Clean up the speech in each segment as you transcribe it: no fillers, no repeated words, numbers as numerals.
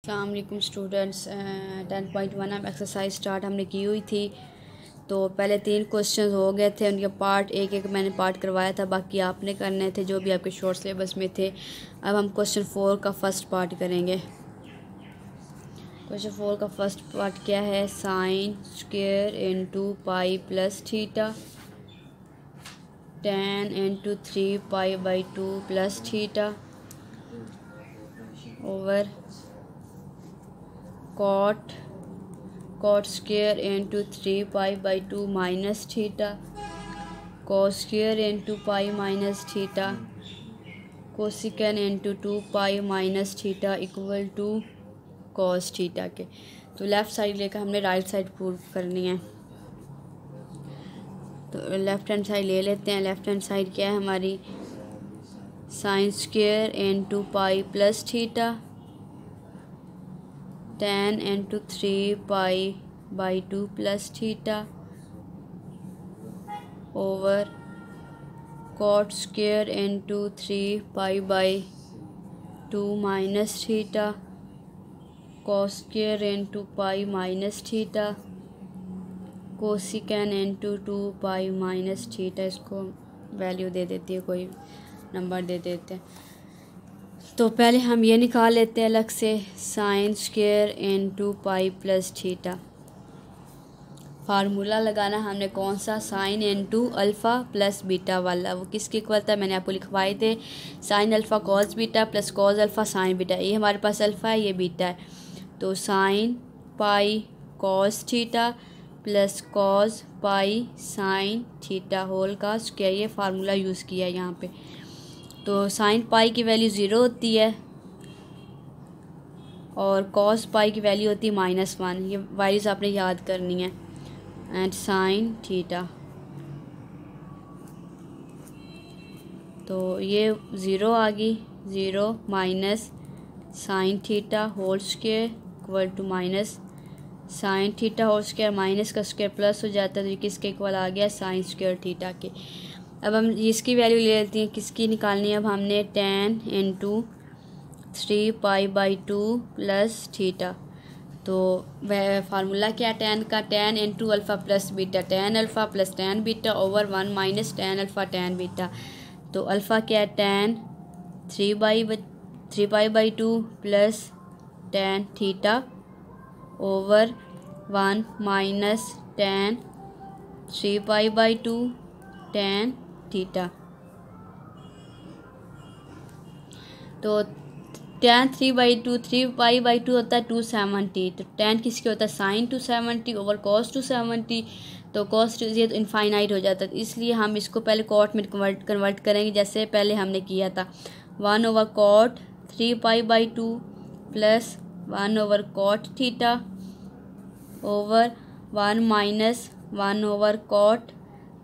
अस्सलाम वालेकुम स्टूडेंट्स। 10.1 अब एक्सरसाइज स्टार्ट हमने की हुई थी। तो पहले 3 क्वेश्चंस हो गए थे, उनके पार्ट एक मैंने पार्ट करवाया था, बाकी आपने करने थे जो भी आपके शॉर्ट सिलेबस में थे। अब हम क्वेश्चन 4 का फर्स्ट पार्ट करेंगे। क्वेश्चन 4 का फर्स्ट पार्ट क्या है? Sine square into pi plus theta, tan into 3π/2 plus theta over cot square into 3π/2 minus theta, cos square into pi minus theta, cosecant into 2π minus theta equal to cos theta के। तो left side लेकर हमने right side prove करनी है। तो left hand side ले लेते हैं। लेफ़्ट हैंड साइड क्या है हमारी? Sine square into pi plus theta, tan into 3π/2 plus theta over cot square into 3π/2 minus theta, cos square into pi minus theta, cosecant into 2π minus theta. इसको value दे देती है, कोई नंबर दे देते हैं। तो पहले हम ये निकाल लेते हैं अलग से, sine square into pi plus theta. Formula लगाना हमने कौन सा? Sine into alpha plus beta वाला। वो किसके इक्वल था? मैंने आपको लिखवाए थे, sine alpha cos beta plus cos alpha sine beta. ये हमारे पास अल्फ़ा है, ये बीटा है। तो sine pi cos theta plus cos pi sine theta whole का स्क्वायर, ये फार्मूला यूज़ किया है यहाँ पे। तो साइन पाई की वैल्यू 0 होती है और कॉस पाई की वैल्यू होती है -1। ये वैल्यूज़ आपने याद करनी है। एंड साइन थीटा, तो ये 0 आ गई, 0 minus sine theta whole square equal to minus sine theta whole square, minus का स्क्वायर प्लस हो जाता है, तो ये किसके इक्वल आ गया? साइन स्क्वायर थीटा के। अब हम इसकी वैल्यू ले लेते हैं। किसकी निकालनी है अब हमने? tan into 3π/2 plus theta. तो वह फार्मूला क्या है tan का? tan into alpha plus beta, tan alpha plus tan beta over 1 minus tan alpha tan beta. तो अल्फ़ा क्या है? tan 3π/2 plus tan theta over 1 minus tan 3π/2 tan theta. तो tan 3/2 होता है 270। तो tan किसके होता है? Sine 270 over cos 270। तो कॉस ये तो इनफाइनाइट हो जाता है, इसलिए हम इसको पहले कॉट में कन्वर्ट करेंगे, जैसे पहले हमने किया था। 1 over cot 3π/2 plus 1 over cot theta over 1 minus 1 over cot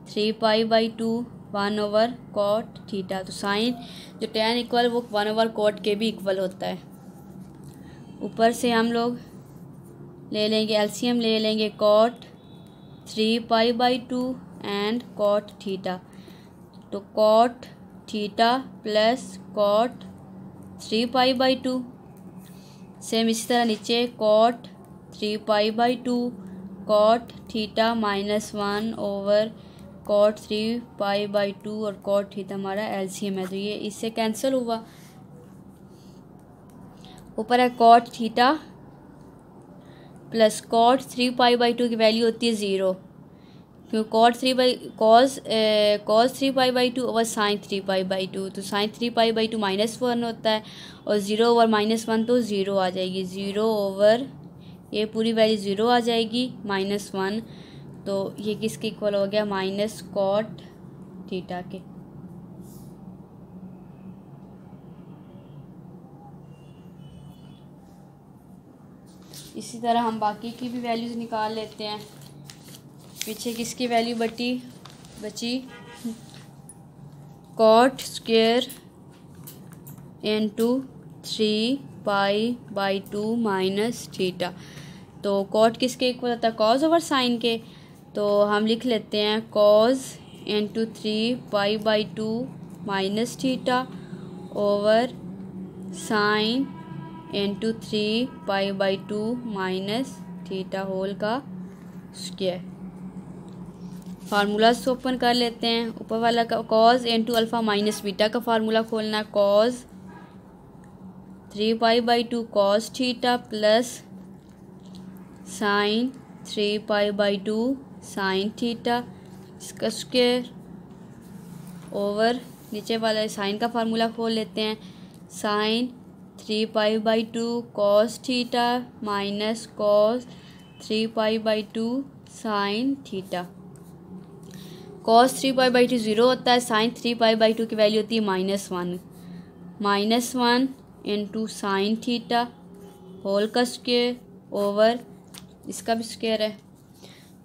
3π/2 1 over cot theta. तो साइन जो tan इक्वल वो 1 ओवर कॉट के भी इक्वल होता है। ऊपर से हम लोग ले लेंगे एलसीएम, ले लेंगे कॉट 3π/2 एंड कॉट थीटा। तो cot theta plus cot 3π/2, same इसी तरह नीचे cot 3π/2 cot theta -1 over cot 3π/2 और कॉट थीटा हमारा एलसीएम है, तो ये इससे कैंसिल हुआ। ऊपर है कॉट थीटा प्लस कॉट 3π/2 की वैल्यू होती है 0, क्योंकि कॉस 3π/2 ओवर साइन 3π/2। तो साइन 3π/2 -1 होता है और 0 ओवर -1 तो 0 आ जाएगी। 0 ओवर ये पूरी वैल्यू 0 आ जाएगी, -1। तो ये किसके इक्वल हो गया? माइनस कॉट थीटा के। इसी तरह हम बाकी की भी वैल्यूज़ निकाल लेते हैं। पीछे किसकी वैल्यू बची? Cot square into 3π/2 minus theta. तो कॉट किसके इक्वल होता है? कॉस ओवर साइन के। तो हम लिख लेते हैं cos into 3π/2 minus theta over sine into 3π/2 minus theta whole का स्क्वायर। फार्मूला से ओपन कर लेते हैं। ऊपर वाला का cos into alpha minus beta का फार्मूला खोलना है। Cos 3π/2 cos theta plus sine 3π/2 sine theta इसका स्क्वायर ओवर नीचे वाला साइन का फार्मूला खोल लेते हैं। Sine 3π/2 cos theta minus cos 3π/2 sine theta. Cos 3π/2 zero होता है, साइन 3π/2 की वैल्यू होती है -1 इंटू साइन थीटा होल का स्क्वायर ओवर इसका भी स्क्वायर है।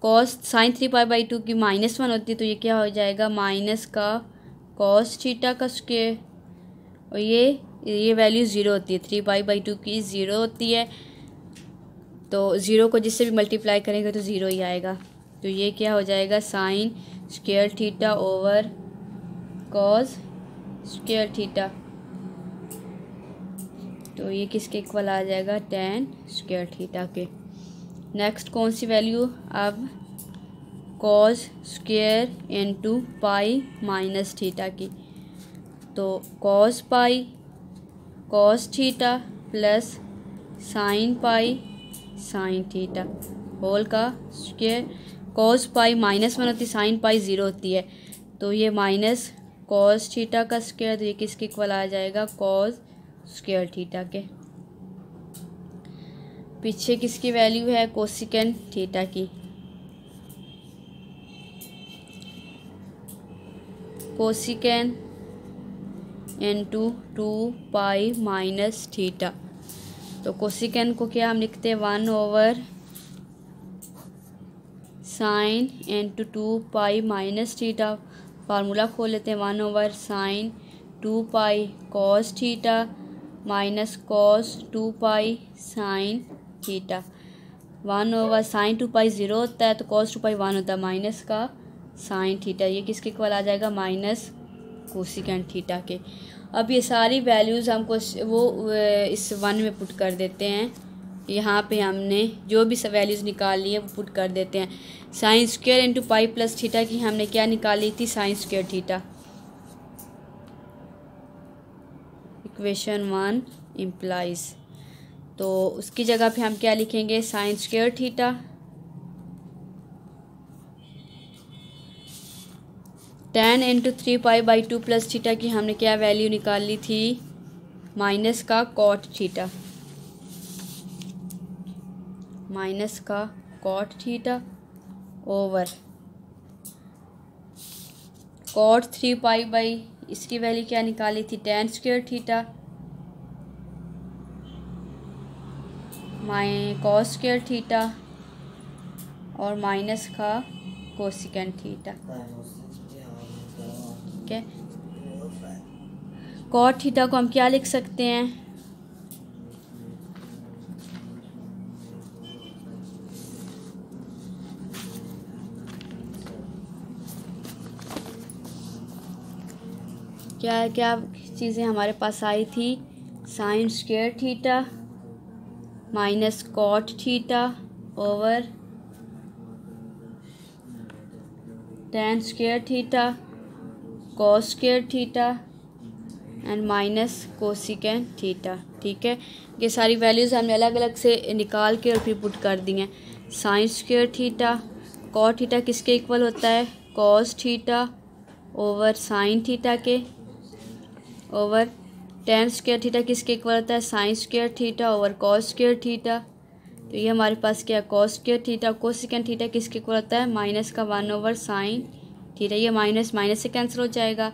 कॉस साइन 3π/2 की -1 होती है तो ये क्या हो जाएगा माइनस का कॉस थीटा का स्क्वायर, और ये वैल्यू ज़ीरो होती है, 3π/2 की ज़ीरो होती है, तो ज़ीरो को जिससे भी मल्टीप्लाई करेंगे तो ज़ीरो ही आएगा। तो ये क्या हो जाएगा sine square theta over cos square theta, तो ये किसके इक्वल आ जाएगा tan स्क्वायर थीटा के। नेक्स्ट कौन सी वैल्यू, अब cos square into pi minus theta की, तो cos pi cos theta plus sine pi sine theta whole का स्क्वायर। कॉस पाई -1 होती है, साइन पाई ज़ीरो होती है, तो ये माइनस कॉस थीटा का स्क्वायर, तो ये किसके इक्वल आ जाएगा कॉस स्क्वायर थीटा के। पीछे किसकी वैल्यू है कोसिकेंट थीटा की। कोसिकेंट इंटू 2π माइनस थीटा, तो कोसिकेंट को क्या हम लिखते हैं 1 over sine into 2π minus theta. Formula खोल लेते हैं 1 over sine 2π cos theta minus cos 2π sine theta. 1 over sine 2π zero होता है तो कॉस 2π 1 होता है माइनस का साइन थीटा, ये किसके इक्वल आ जाएगा माइनस कोसिकेंट थीटा के। अब ये सारी वैल्यूज़ हमको वो इस 1 में पुट कर देते हैं। यहाँ पे हमने जो भी वैल्यूज़ निकाल ली है वो पुट कर देते हैं। Sine square into pi plus theta की हमने क्या निकाली थी sine square theta. Equation 1 implies, तो उसकी जगह पे हम क्या लिखेंगे sine square theta tan into 3π/2 plus theta की हमने क्या वैल्यू निकाल ली थी माइनस का कॉट थीटा, माइनस का कॉट थीटा ओवर कॉट 3π इसकी वैल्यू क्या निकाली थी tan square theta cos square theta और माइनस का कोसिकेंट थीटा। ठीक है, कॉट थीटा को हम क्या लिख सकते हैं क्या क्या चीज़ें हमारे पास आई थी sine square theta minus cot theta over tan square theta cos square theta and minus cosecant theta. ठीक है, ये सारी वैल्यूज़ हमने अलग अलग से निकाल के और फिर पुट कर दी हैं। Sine square theta cot theta किसके इक्वल होता है cos theta over sine theta के ओवर tan स्क्वायर थीटा किसके इक्वल होता है sine square theta over cos square theta, तो ये हमारे पास क्या cos square theta. Cosecant theta किसके इक्वल होता है माइनस का 1 ओवर साइन थीटा, ये माइनस माइनस से कैंसिल हो जाएगा,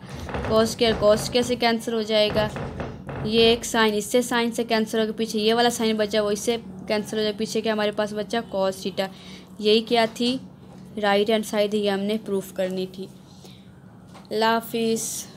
कॉस स्क्वायर से कैंसिल हो जाएगा, ये एक साइन इससे साइन से कैंसिल हो गया, पीछे ये वाला साइन बचा वो इससे कैंसिल हो जाए, पीछे क्या हमारे पास बचा कॉस थीटा। यही क्या थी राइट हैंड साइड, ये हमने प्रूफ करनी थी। अल्लाह हाफिज़।